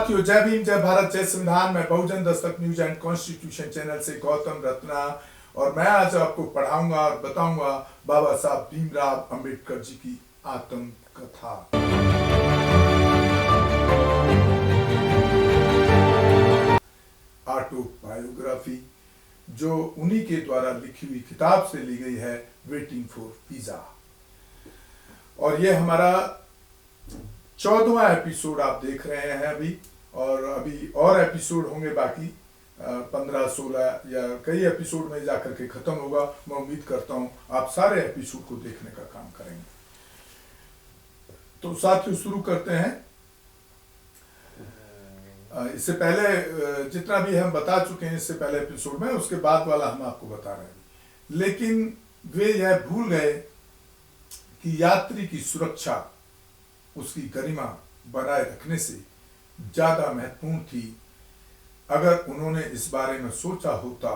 साथियों, जय भीम, जय भारत, जय संविधान। मैं बहुजन Dastak news and constitution channel से गौतम रत्ना, और मैं आज आपको पढ़ाऊंगा और बताऊंगा बाबा साहब भीमराव अंबेडकर जी की आत्म कथा। ऑटोबायोग्राफी, जो उन्हीं के द्वारा लिखी हुई किताब से ली गई है, वेटिंग फॉर पिज़्ज़ा। और ये हमारा 14वां एपिसोड आप देख रहे हैं अभी, और अभी और एपिसोड होंगे बाकी 15-16 या कई एपिसोड में जाकर के खत्म होगा। मैं उम्मीद करता हूं आप सारे एपिसोड को देखने का काम करेंगे। तो साथियों, शुरू करते हैं। इससे पहले जितना भी हम बता चुके हैं इससे पहले एपिसोड में, उसके बाद वाला हम आपको बता रहे हैं। लेकिन वे यह भूल गए कि यात्री की सुरक्षा उसकी गरिमा बनाए रखने से ज्यादा महत्वपूर्ण थी। अगर उन्होंने इस बारे में सोचा होता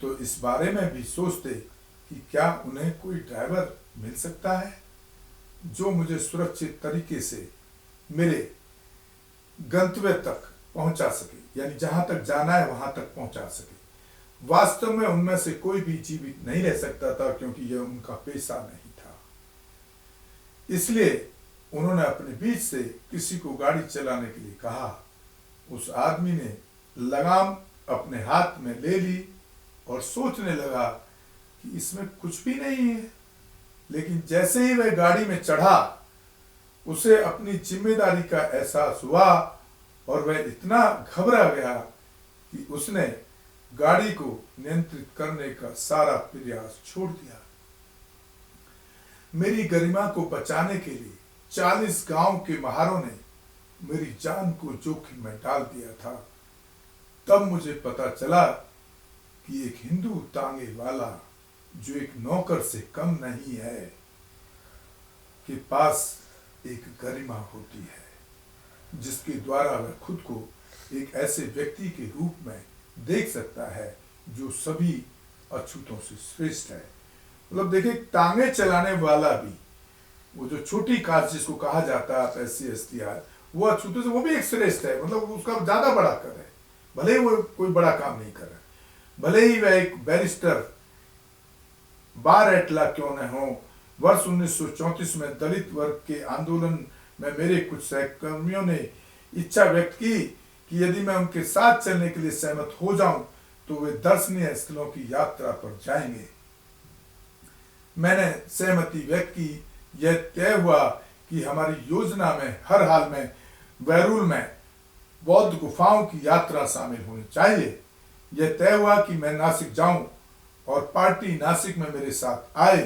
तो इस बारे में भी सोचते कि क्या उन्हें कोई ड्राइवर मिल सकता है जो मुझे सुरक्षित तरीके से मेरे गंतव्य तक पहुंचा सके, यानी जहां तक जाना है वहां तक पहुंचा सके। वास्तव में उनमें से कोई भी जीवित नहीं रह सकता था, क्योंकि यह उनका पेशा नहीं था। इसलिए उन्होंने अपने बीच से किसी को गाड़ी चलाने के लिए कहा। उस आदमी ने लगाम अपने हाथ में ले ली और सोचने लगा कि इसमें कुछ भी नहीं है। लेकिन जैसे ही वह गाड़ी में चढ़ा, उसे अपनी जिम्मेदारी का एहसास हुआ और वह इतना घबरा गया कि उसने गाड़ी को नियंत्रित करने का सारा प्रयास छोड़ दिया। मेरी गरिमा को बचाने के लिए 40 गांव के महारों ने मेरी जान को जोखिम में डाल दिया था। तब मुझे पता चला कि एक हिंदू तांगे वाला, जो एक नौकर से कम नहीं है, के पास एक गरिमा होती है जिसके द्वारा वह खुद को एक ऐसे व्यक्ति के रूप में देख सकता है जो सभी अछूतों से श्रेष्ठ है। मतलब देखिए, टांगे चलाने वाला भी, वो जो छोटी कास्ट जिसको कहा जाता है SC STR, वो अछूतों से वो भी एक श्रेष्ठ है। मतलब उसका ज्यादा बड़ा कर है, भले ही वो कोई बड़ा काम नहीं कर रहा, भले ही वह एक बैरिस्टर बार एटला क्यों न हो। वर्ष 1934 में दलित वर्ग के आंदोलन में मेरे कुछ सहकर्मियों ने इच्छा व्यक्त की कि यदि मैं उनके साथ चलने के लिए सहमत हो जाऊं तो वे दर्शनीय स्थलों की यात्रा पर जाएंगे। मैंने सहमति व्यक्त की। यह तय हुआ कि हमारी योजना में हर हाल में वैरूल में बौद्ध गुफाओं की यात्रा शामिल होनी चाहिए। यह तय हुआ कि मैं नासिक जाऊं और पार्टी नासिक में मेरे साथ आए।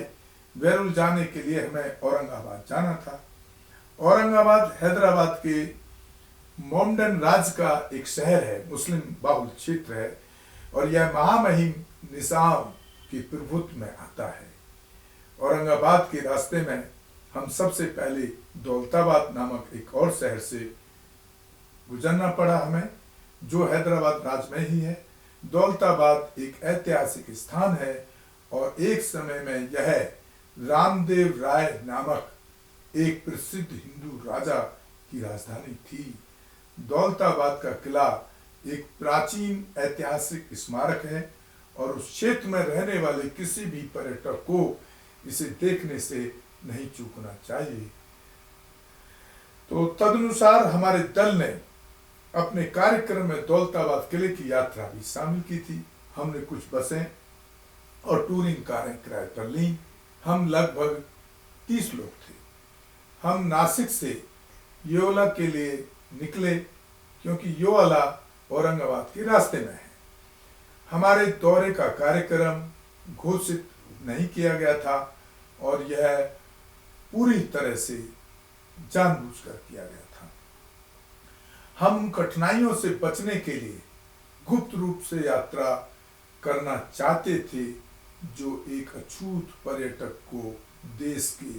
वैरूल जाने के लिए हमें औरंगाबाद जाना था। औरंगाबाद हैदराबाद के मोमडन राज्य का एक शहर है, मुस्लिम बाहुल क्षेत्र है, और यह महामहिम निजाम के प्रभुत्व में आता है। औरंगाबाद के रास्ते में हम सबसे पहले दौलताबाद नामक एक और शहर से गुजरना पड़ा हमें, जो हैदराबाद राज्य में ही है। दौलताबाद एक ऐतिहासिक स्थान है और एक समय में यह रामदेव राय नामक एक प्रसिद्ध हिंदू राजा की राजधानी थी। दौलताबाद का किला एक प्राचीन ऐतिहासिक स्मारक है और उस क्षेत्र में रहने वाले किसी भी पर्यटक को इसे देखने से नहीं चूकना चाहिए। तो तदनुसार हमारे दल ने अपने कार्यक्रम में दौलताबाद किले की यात्रा भी शामिल की थी। हमने कुछ बसें और टूरिंग कारें किराए पर ली। हम लगभग 30 लोग थे। हम नासिक से योला के लिए निकले, क्योंकि योला औरंगाबाद के रास्ते में है। हमारे दौरे का कार्यक्रम घोषित नहीं किया गया था और यह पूरी तरह से जानबूझकर किया गया था। हम कठिनाइयों से बचने के लिए गुप्त रूप से यात्रा करना चाहते थे, जो एक अछूत पर्यटक को देश के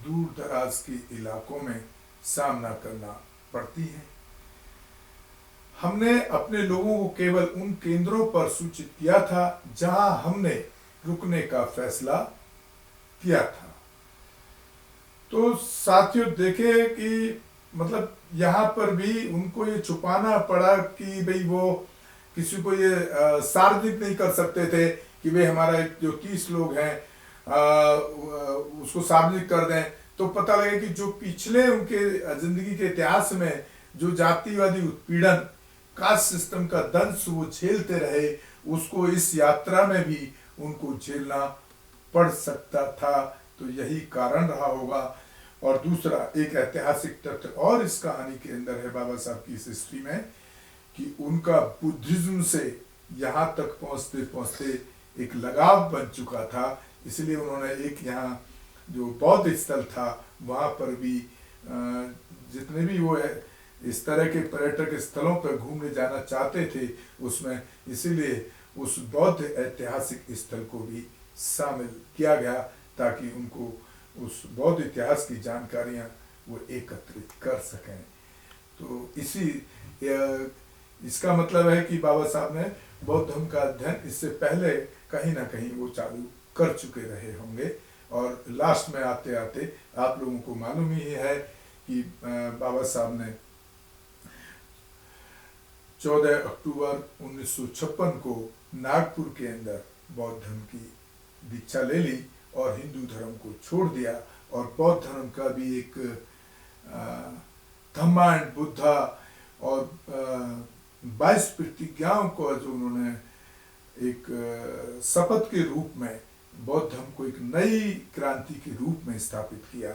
दूर दराज के इलाकों में सामना करना पड़ती है। हमने अपने लोगों को केवल उन केंद्रों पर सूचित किया था जहां हमने रुकने का फैसला किया था। तो साथियों, देखें कि मतलब यहाँ पर भी उनको ये छुपाना पड़ा कि भाई वो किसी को ये सार्वजनिक नहीं कर सकते थे कि भाई हमारा जो 30 लोग हैं उसको सार्वजनिक कर दें, तो पता लगे कि जो पिछले उनके जिंदगी के इतिहास में जो जातिवादी उत्पीड़न, कास्ट सिस्टम का दंश वो झेलते रहे, उसको इस यात्रा में भी उनको झेलना पड़ सकता था। तो यही कारण रहा होगा। और दूसरा एक ऐतिहासिक तथ्य और इस कहानी के अंदर है बाबा साहब की इस हिस्ट्री में, कि उनका बुद्धिज्म से यहाँ तक पहुँचते पहुँचते एक लगाव बन चुका था। इसलिए उन्होंने एक यहाँ जो बौद्ध स्थल था वहाँ पर भी जितने भी वो इस तरह के पर्यटक स्थलों पर घूमने जाना चाहते थे उसमें, इसीलिए उस बौद्ध ऐतिहासिक स्थल को भी शामिल किया गया ताकि उनको उस बौद्ध इतिहास की जानकारियाँ वो एकत्रित कर सकें। तो इसका मतलब है कि बाबा साहब ने बौद्ध धर्म का अध्ययन इससे पहले कहीं ना कहीं वो चालू कर चुके रहे होंगे। और लास्ट में आते आते आप लोगों को मालूम ही है कि बाबा साहब ने 14 अक्टूबर 1956 को नागपुर के अंदर बौद्ध धर्म की दीक्षा ले ली और हिंदू धर्म को छोड़ दिया। और बौद्ध धर्म का भी एक धम्मा एंड बुद्धा और 22 प्रतिज्ञाओं को जो उन्होंने एक शपथ के रूप में बौद्ध धर्म को एक नई क्रांति के रूप में स्थापित किया।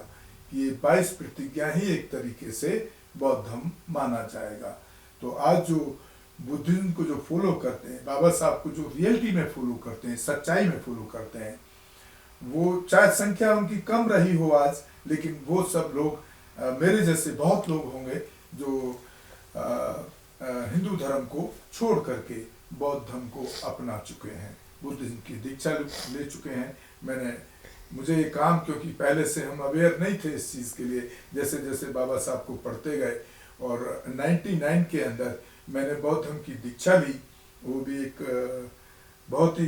ये 22 प्रतिज्ञा ही एक तरीके से बौद्ध धर्म माना जाएगा। तो आज जो बुद्धिज्म को जो फॉलो करते हैं, बाबा साहब को जो रियलिटी में फॉलो करते हैं, सच्चाई में फॉलो करते हैं, वो चाहे संख्या उनकी कम रही हो आज, लेकिन वो सब लोग मेरे जैसे बहुत लोग होंगे जो हिंदू धर्म को छोड़ करके बौद्ध धर्म को अपना चुके हैं, बुद्धिज्म की दीक्षा ले चुके हैं। मुझे ये काम, क्योंकि पहले से हम अवेयर नहीं थे इस चीज़ के लिए, जैसे जैसे बाबा साहब को पढ़ते गए और 99 के अंदर मैंने बौद्ध धर्म की दीक्षा ली। वो भी एक बहुत ही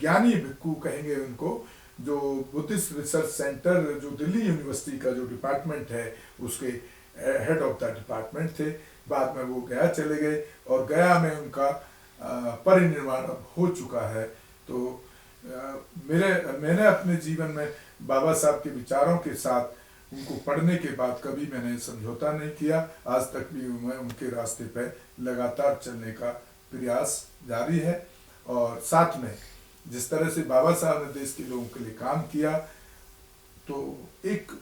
ज्ञानी भिक्खु कहेंगे उनको, जो बुद्धिस्ट रिसर्च सेंटर जो दिल्ली यूनिवर्सिटी का जो डिपार्टमेंट है उसके हेड ऑफ द डिपार्टमेंट थे। बाद में वो गया चले गए और गया में उनका परिनिर्वाण अब हो चुका है। तो मैंने अपने जीवन में बाबा साहब के विचारों के साथ उनको पढ़ने के बाद कभी मैंने समझौता नहीं किया। आज तक भी मैं उनके रास्ते पर लगातार चलने का प्रयास जारी है। और साथ में जिस तरह से बाबा साहब ने देश के लोगों के लिए काम किया, तो एक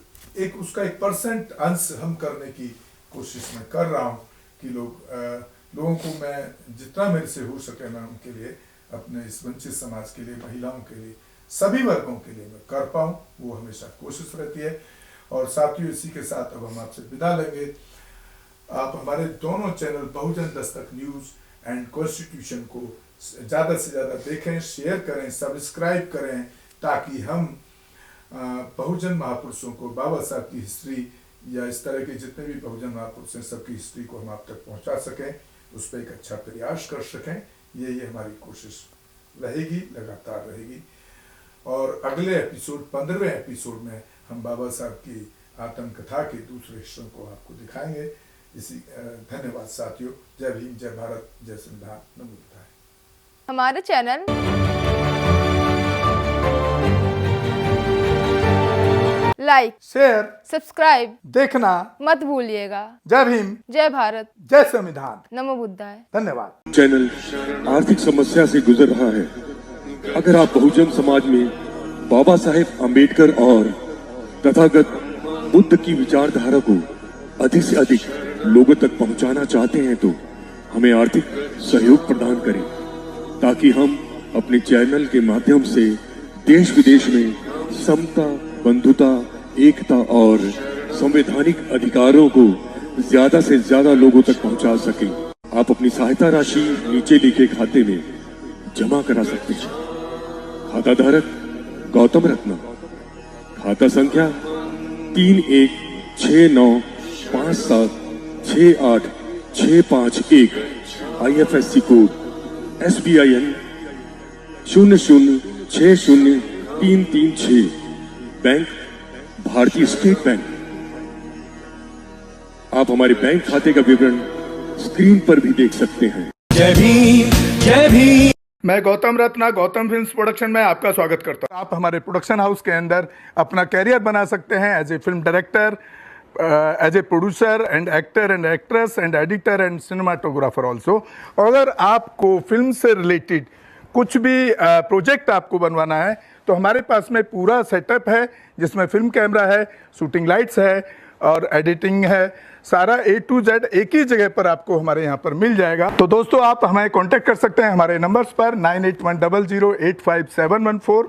उसका 1% अंश हम करने की कोशिश में कर रहा हूँ कि लोगों को मैं जितना मेरे से हो सके मैं उनके लिए, अपने इस वंचित समाज के लिए, महिलाओं के लिए, सभी वर्गों के लिए मैं कर पाऊँ, वो हमेशा कोशिश रहती है। और साथियों, इसी के साथ अब हम आपसे विदा लेंगे। आप हमारे दोनों channel Bahujan Dastak news and constitution को ज़्यादा से ज़्यादा देखें, शेयर करें, सब्सक्राइब करें, ताकि हम बहुजन महापुरुषों को, बाबा साहब की हिस्ट्री या इस तरह के जितने भी बहुजन महापुरुष हैं सबकी हिस्ट्री को हम आप तक पहुंचा सकें, उस पर एक अच्छा प्रयास कर सकें। यही हमारी कोशिश रहेगी, लगातार रहेगी। और अगले एपिसोड 15वें एपिसोड में हम बाबा साहब की आत्मकथा के दूसरे हिस्सों को आपको दिखाएंगे। इसी धन्यवाद साथियों। जय भीम, जय भारत, जय संविधान, नमो बुद्धाय। हमारे चैनल लाइक, शेयर, सब्सक्राइब देखना मत भूलिएगा। जय भीम, जय भारत, जय संविधान, नमो बुद्धाय। धन्यवाद। चैनल आर्थिक समस्या से गुजर रहा है। अगर आप बहुजन समाज में बाबा साहेब अम्बेडकर और तथागत बुद्ध की विचारधारा को अधिक से अधिक लोगों तक पहुंचाना चाहते हैं तो हमें आर्थिक सहयोग प्रदान करें, ताकि हम अपने चैनल के माध्यम से देश विदेश में समता, बंधुता, एकता और संवैधानिक अधिकारों को ज्यादा से ज्यादा लोगों तक पहुंचा सकें। आप अपनी सहायता राशि नीचे लिखे खाते में जमा करा सकते हैं। खाता धारक गौतम रत्न, खाता संख्या 316957686551, IFSC कोड SBIN 0060336, बैंक भारतीय स्टेट बैंक। आप हमारे बैंक खाते का विवरण स्क्रीन पर भी देख सकते हैं। जय भीम, जय भीम। मैं गौतम रत्ना गौतम फिल्म्स प्रोडक्शन में आपका स्वागत करता हूं। आप हमारे प्रोडक्शन हाउस के अंदर अपना कैरियर बना सकते हैं as a film director, as a producer and actor and actress and editor and cinematographer also. अगर आपको फिल्म से रिलेटेड कुछ भी प्रोजेक्ट आपको बनवाना है तो हमारे पास में पूरा सेटअप है, जिसमें फिल्म कैमरा है, शूटिंग लाइट्स है और एडिटिंग है। सारा A to Z एक ही जगह पर आपको हमारे यहाँ पर मिल जाएगा। तो दोस्तों, आप हमें कांटेक्ट कर सकते हैं हमारे नंबर्स पर 9810085714